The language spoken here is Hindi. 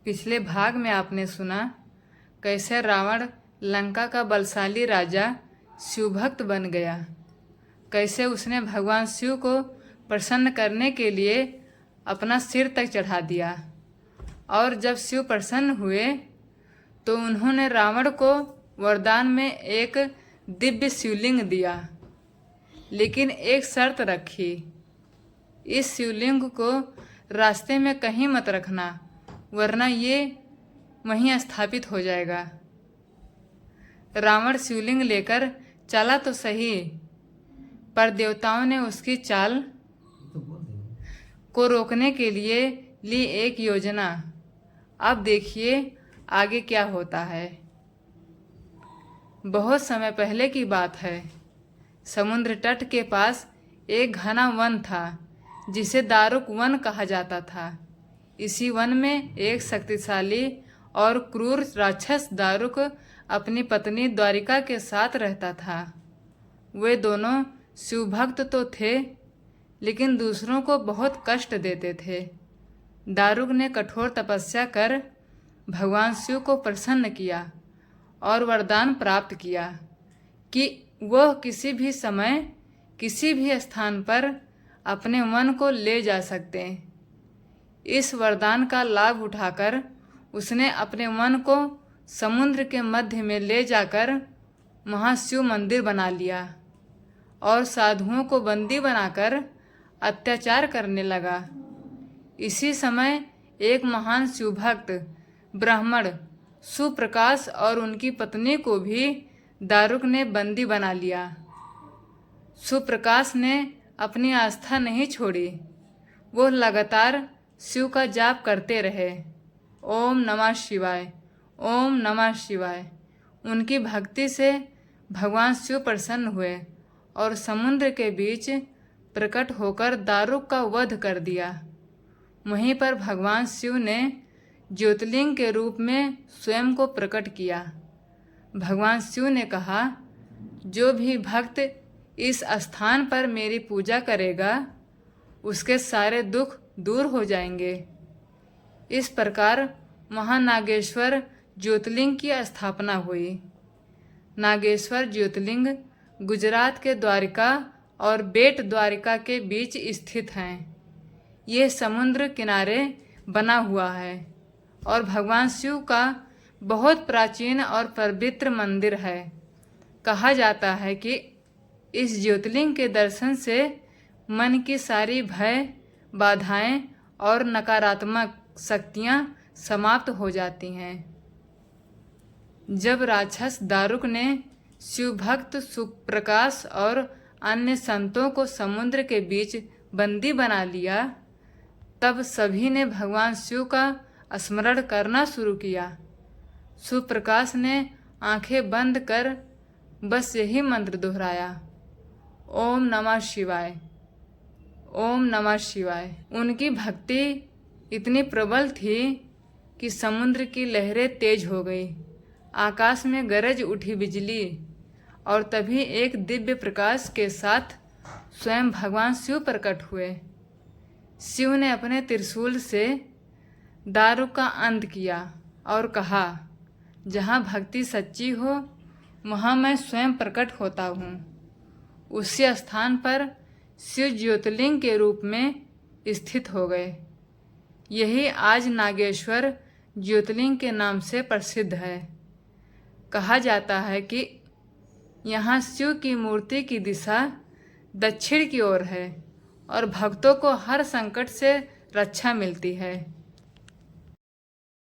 पिछले भाग में आपने सुना कैसे रावण लंका का बलशाली राजा शिवभक्त बन गया, कैसे उसने भगवान शिव को प्रसन्न करने के लिए अपना सिर तक चढ़ा दिया। और जब शिव प्रसन्न हुए तो उन्होंने रावण को वरदान में एक दिव्य शिवलिंग दिया, लेकिन एक शर्त रखी, इस शिवलिंग को रास्ते में कहीं मत रखना, वरना ये वहीं स्थापित हो जाएगा। रावण शिवलिंग लेकर चला तो सही, पर देवताओं ने उसकी चाल को रोकने के लिए ली एक योजना। अब देखिए आगे क्या होता है। बहुत समय पहले की बात है। समुद्र तट के पास एक घना वन था जिसे दारुक वन कहा जाता था। इसी वन में एक शक्तिशाली और क्रूर राक्षस दारुक अपनी पत्नी द्वारिका के साथ रहता था। वे दोनों शिवभक्त तो थे, लेकिन दूसरों को बहुत कष्ट देते थे। दारुक ने कठोर तपस्या कर भगवान शिव को प्रसन्न किया और वरदान प्राप्त किया कि वह किसी भी समय किसी भी स्थान पर अपने मन को ले जा सकते। इस वरदान का लाभ उठाकर उसने अपने मन को समुद्र के मध्य में ले जाकर वहाँ शिव मंदिर बना लिया और साधुओं को बंदी बनाकर अत्याचार करने लगा। इसी समय एक महान शिवभक्त ब्राह्मण सुप्रकाश और उनकी पत्नी को भी दारुक ने बंदी बना लिया। सुप्रकाश ने अपनी आस्था नहीं छोड़ी, वो लगातार शिव का जाप करते रहे। ओम नमः शिवाय, ओम नमः शिवाय। उनकी भक्ति से भगवान शिव प्रसन्न हुए और समुद्र के बीच प्रकट होकर दारुक का वध कर दिया। वहीं पर भगवान शिव ने ज्योतिर्लिंग के रूप में स्वयं को प्रकट किया। भगवान शिव ने कहा, जो भी भक्त इस स्थान पर मेरी पूजा करेगा उसके सारे दुख दूर हो जाएंगे। इस प्रकार वहाँ नागेश्वर ज्योतिर्लिंग की स्थापना हुई। नागेश्वर ज्योतिर्लिंग गुजरात के द्वारिका और बेट द्वारिका के बीच स्थित हैं। ये समुद्र किनारे बना हुआ है और भगवान शिव का बहुत प्राचीन और पवित्र मंदिर है। कहा जाता है कि इस ज्योतिर्लिंग के दर्शन से मन की सारी भय, बाधाएं और नकारात्मक शक्तियां समाप्त हो जाती हैं। जब राक्षस दारुक ने शिवभक्त सुप्रकाश और अन्य संतों को समुद्र के बीच बंदी बना लिया, तब सभी ने भगवान शिव का स्मरण करना शुरू किया। सुप्रकाश ने आंखें बंद कर बस यही मंत्र दोहराया, ओम नमः शिवाय, ओम नमः शिवाय। उनकी भक्ति इतनी प्रबल थी कि समुद्र की लहरें तेज हो गई, आकाश में गरज उठी बिजली, और तभी एक दिव्य प्रकाश के साथ स्वयं भगवान शिव प्रकट हुए। शिव ने अपने त्रिशूल से दारुक का अंत किया और कहा, जहाँ भक्ति सच्ची हो वहाँ मैं स्वयं प्रकट होता हूँ। उसी स्थान पर शिव ज्योतिर्लिंग के रूप में स्थित हो गए। यही आज नागेश्वर ज्योतिर्लिंग के नाम से प्रसिद्ध है। कहा जाता है कि यहाँ शिव की मूर्ति की दिशा दक्षिण की ओर है और भक्तों को हर संकट से रक्षा मिलती है।